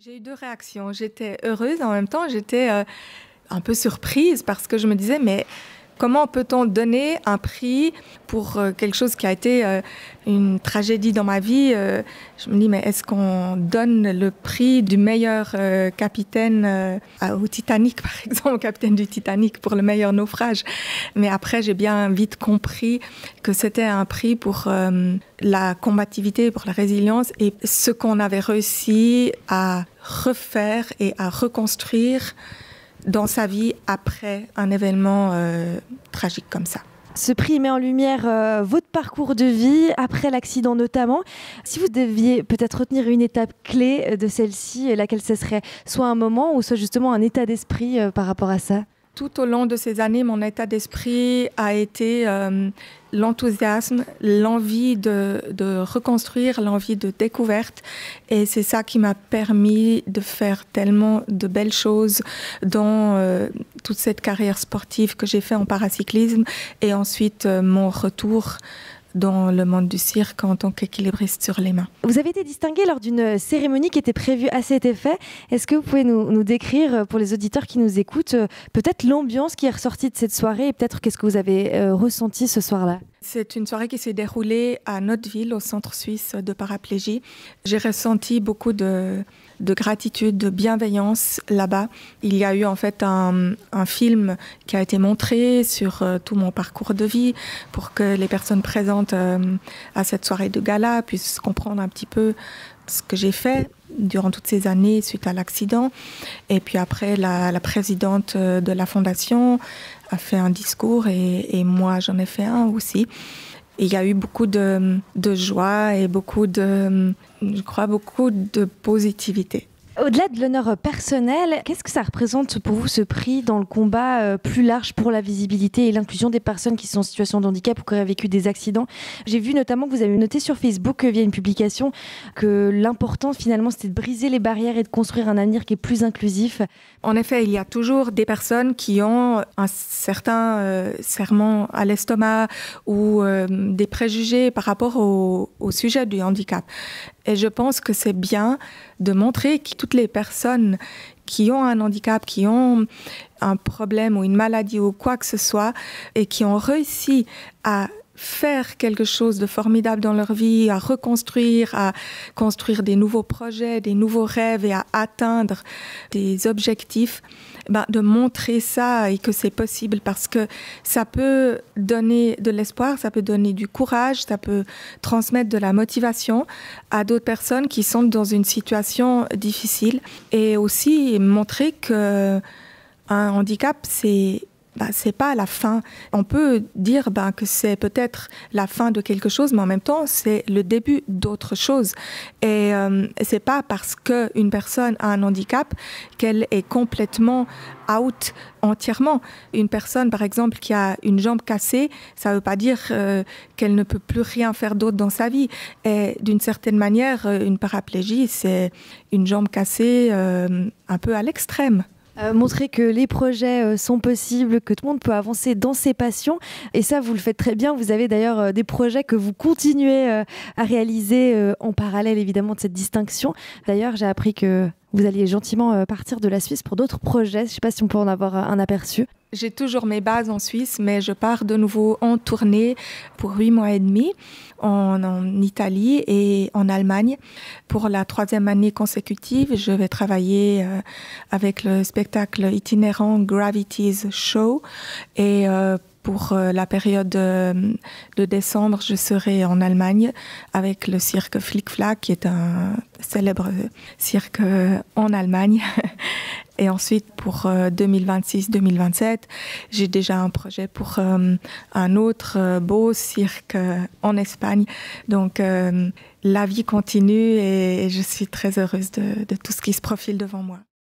J'ai eu deux réactions. J'étais heureuse, en même temps, j'étais un peu surprise parce que je me disais, mais comment peut-on donner un prix pour quelque chose qui a été une tragédie dans ma vie? Je me dis, mais est-ce qu'on donne le prix du meilleur capitaine au Titanic, par exemple, au capitaine du Titanic pour le meilleur naufrage? Mais après, j'ai bien vite compris que c'était un prix pour la combativité, pour la résilience et ce qu'on avait réussi à refaire et à reconstruire dans sa vie après un événement tragique comme ça. Ce prix met en lumière votre parcours de vie, après l'accident notamment. Si vous deviez peut-être retenir une étape clé de celle-ci, laquelle ce serait soit un moment ou soit justement un état d'esprit par rapport à ça? Tout au long de ces années, mon état d'esprit a été l'enthousiasme, l'envie de reconstruire, l'envie de découverte. Et c'est ça qui m'a permis de faire tellement de belles choses dans toute cette carrière sportive que j'ai fait en paracyclisme et ensuite mon retour dans le monde du cirque en tant qu'équilibriste sur les mains. Vous avez été distinguée lors d'une cérémonie qui était prévue à cet effet. Est-ce que vous pouvez nous décrire, pour les auditeurs qui nous écoutent, peut-être l'ambiance qui est ressortie de cette soirée et peut-être qu'est-ce que vous avez ressenti ce soir-là? C'est une soirée qui s'est déroulée à Notteville, au centre suisse de paraplégie. J'ai ressenti beaucoup de gratitude, de bienveillance là-bas. Il y a eu en fait un film qui a été montré sur tout mon parcours de vie pour que les personnes présentes à cette soirée de gala puissent comprendre un petit peu ce que j'ai fait durant toutes ces années suite à l'accident. Et puis après, la présidente de la fondation a fait un discours et moi j'en ai fait un aussi. Et il y a eu beaucoup de joie et beaucoup de positivité. Au-delà de l'honneur personnel, qu'est-ce que ça représente pour vous ce prix dans le combat plus large pour la visibilité et l'inclusion des personnes qui sont en situation de handicap ou qui auraient vécu des accidents? J'ai vu notamment que vous avez noté sur Facebook via une publication que l'important finalement c'était de briser les barrières et de construire un avenir qui est plus inclusif. En effet, il y a toujours des personnes qui ont un certain serment à l'estomac ou des préjugés par rapport au sujet du handicap. Et je pense que c'est bien de montrer que toutes les personnes qui ont un handicap, qui ont un problème ou une maladie ou quoi que ce soit, et qui ont réussi à faire quelque chose de formidable dans leur vie, à reconstruire, à construire des nouveaux projets, des nouveaux rêves et à atteindre des objectifs, de montrer ça et que c'est possible parce que ça peut donner de l'espoir, ça peut donner du courage, ça peut transmettre de la motivation à d'autres personnes qui sont dans une situation difficile et aussi montrer que un handicap, c'est pas la fin. On peut dire que c'est peut-être la fin de quelque chose, mais en même temps, c'est le début d'autre chose. Et c'est pas parce qu'une personne a un handicap qu'elle est complètement out entièrement. Une personne, par exemple, qui a une jambe cassée, ça veut pas dire qu'elle ne peut plus rien faire d'autre dans sa vie. Et d'une certaine manière, une paraplégie, c'est une jambe cassée un peu à l'extrême. Montrer que les projets sont possibles, que tout le monde peut avancer dans ses passions. Et ça, vous le faites très bien. Vous avez d'ailleurs des projets que vous continuez à réaliser en parallèle, évidemment, de cette distinction. D'ailleurs, j'ai appris que vous alliez gentiment partir de la Suisse pour d'autres projets. Je ne sais pas si on peut en avoir un aperçu. J'ai toujours mes bases en Suisse, mais je pars de nouveau en tournée pour 8 mois et demi en Italie et en Allemagne. Pour la 3e année consécutive, je vais travailler avec le spectacle itinérant Gravity's Show et pour la période de décembre, je serai en Allemagne avec le cirque Flic Flac, qui est un célèbre cirque en Allemagne. Et ensuite, pour 2026-2027, j'ai déjà un projet pour un autre beau cirque en Espagne. Donc, la vie continue et je suis très heureuse de tout ce qui se profile devant moi.